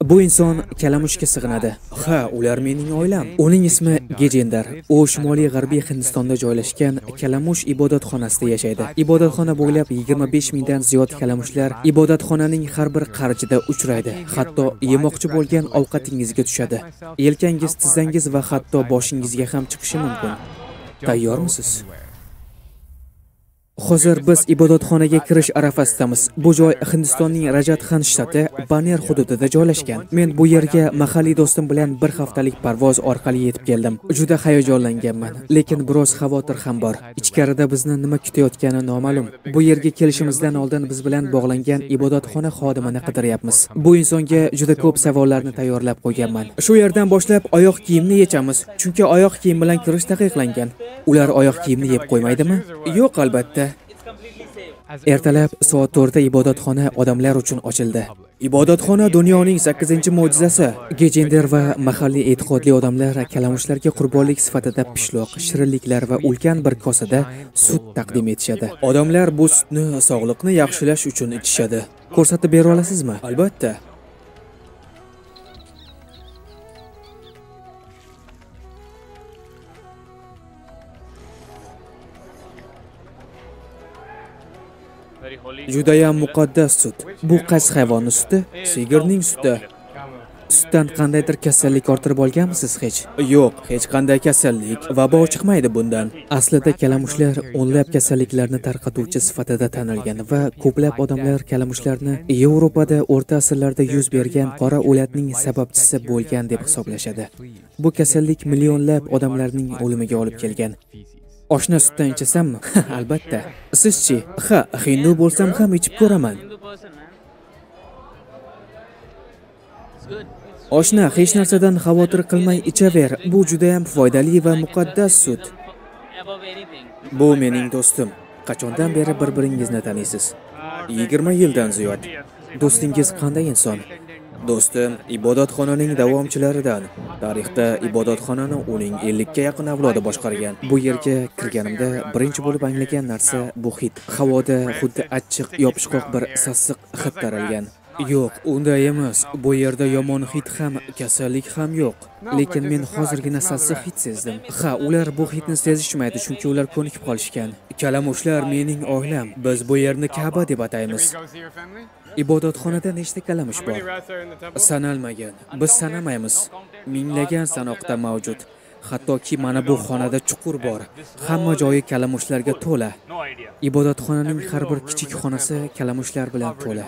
Bu inson kalamushga sig'inadi. Ha, ular mening oilam. Uning ismi Gejendar. U Shimoliy G'arbiy Hindistonda joylashgan kalamush ibodatxonasida yashaydi. Ibodatxona bo'ylab 25 mingdan ziyod kalamushlar ibodatxonaning har bir qarjida uchraydi. Hatto yemoqchi bo'lgan ovqatingizga tushadi. Yelkangiz, tizzangiz va hatto boshingizga ham chiqishi mumkin. Tayyormisiz? Hozir biz ibodatxonaga kirish arafasidamiz. Bu joy Hindistonning Rajasthan shtati Baner hududida joylashgan. Men bu yerga mahalliy do'stim bilan bir haftalik parvoz orqali yetib keldim. Juda hayajonlanganman, lekin biroz xavotir ham bor. Ichkarida bizni nima kutayotgani noma'lum. Bu yerga kelishimizdan oldin biz bilan bog'langan ibodatxona xodimini qidiryapmiz. Bu insonga juda ko'p savollarni tayyorlab qo'yganman. Shu yerdan boshlab oyoq kiyimni yechamiz, chunki oyoq kiyim bilan kirish taqiqlangan. Ular oyoq kiyimni yeb qo'ymaydimi? Yo'q, albatta. Ertalab soat 4 da ibodatxona odamlar uchun ochildi. Ibodatxona dunyoning 8-mo'jizasi. Gejender va mahalliy e'tiqodli odamlar kalamushlarga qurbonlik sifatida pishloq, shirinliklar va ulkan bir kosada sut taqdim etishadi. Odamlar bu sutni sog'liqni yaxshilash uchun ichishadi. Ko'rsatib bera olasizmi? Albatta. Judayam muqaddas sut. Bu qaysi hayvonning suti? Sigirning suti. Sutdan qandaydir kasallik orttirib olganmisiz hech? Yo'q, hech qanday kasallik, vabo chiqmaydi bundan. Aslida kalamushlar o'nlab kasalliklarni tarqatuvchi sifatida tanilgan va ko'plab odamlar kalamushlarni Yevropada o'rta asrlarda yuz bergan qora o'latning sababchisi bo'lgan deb hisoblashadi. Bu kasallik millionlab odamlarning o'limiga olib kelgan. Oshna sutdan ichasammi? Albatta. Sizchi? Ha, hindu bo'lsam ham ichib ko'raman. Oshna, hech narsadan xavotir qilmay ichaver. Bu juda ham foydali va muqaddas sut. Bu mening do'stim. Qachondan beri bir-biringizni taniysiz? 20 yildan ziyod. Do'stingiz qanday inson? Do'stim ibodatxonaning davomchilaridan. Tarixda ibodatxonani uning 50 ga yaqin avlodi boshqargan. Bu yerga kirganimda birinchi bo'lib anglagan narsa bu hid. Havoda xuddi achchiq, yopishqoq bir sassiq hid taralgan. Yo'q, unday emas. Bu yerda yomon hid ham, kasallik ham yo'q. Lekin men hozirgina sassiq hid sezdim. Ha, ular bu hidni sezishmaydi, chunki ular ko'nikib qolishgan. Kalamushlar mening oilam. Biz bu yerni Ka'ba deb ataymiz. Ibodatxonada nechta kalamush bor? Sanalmagan. Biz sanamaymiz. Minglagan sanoqda mavjud. Hattoki mana bu xonada chuqur bor. Hamma joyi kalamushlarga to'la. Ibodatxonaning har bir kichik xonasi kalamushlar bilan to'la.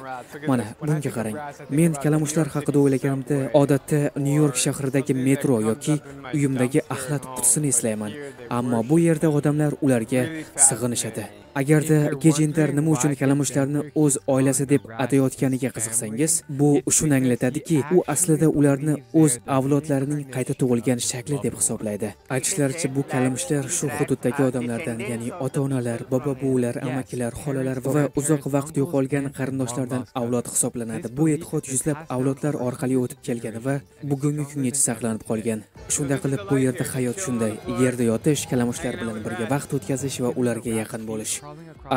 Mana bunga qarang. Men kalamushlar haqida o'ylaganimda odatda Nyu-York shahridagi metro yoki uyimdagi axlat qutisini eslayman. Ammo bu yerda odamlar ularga sig'inishadi. Agarda Gejendar nima uchun kalamushlarni o'z oilasi deb atayotganiga qiziqsangiz, bu shuni anglatadiki, u aslida ularni o'z avlodlarining qayta tug'ilgan shakli deb hisoblaydi. Aytishlaricha, bu kalamushlar shu hududdagi odamlardan, ya'ni ota-onalar, bobo-buvilar, amakilar, xolalar va uzoq vaqt yo'qolgan qarindoshlardan avlod hisoblanadi. Bu e'tiqod yuzlab avlodlar orqali o'tib kelgan va bugungi kungacha saqlanib qolgan. Shunda qilib bu yerda hayot shunday: yerda yotish, kalamushlar bilan birga vaqt o'tkazish va ularga yaqin bo'lish.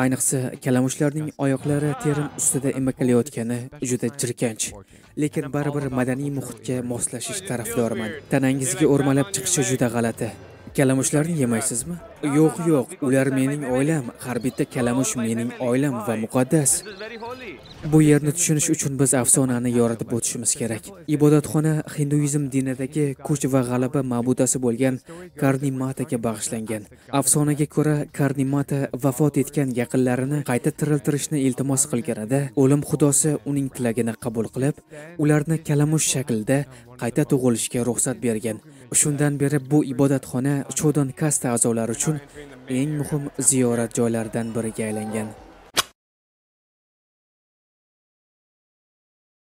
Ayniqsa kalamushlarning oyoqlari terim ustida emakilayotgani juda jirkanch. Lekin baribir madaniy muhitga moslashish tarafdoriman. Tanangizga o'rmalab chiqishi juda g'alati. Kalamushlarni yemaysizmi? Yo'q, ular mening oilam. Har bitta kalamush mening oilam va muqaddas. Bu yerni tushunish uchun biz afsonani yoritib o'tishimiz kerak. Ibodatxona hinduizm dinidagi kuch va g'alaba ma'budasi bo'lgan Karni Mataga bag'ishlangan. Afsonaga ko'ra, Karni Mata vafot etgan yaqinlarini qayta tiriltirishni iltimos qilganida, o'lim xudosi uning tilagini qabul qilib, ularni kalamush shaklida qayta tug'ilishga ruxsat bergan. Shundan beri bu ibodatxona Chodon kasta a'zolari uchun eng muhim ziyorat joylaridan biriga aylangan.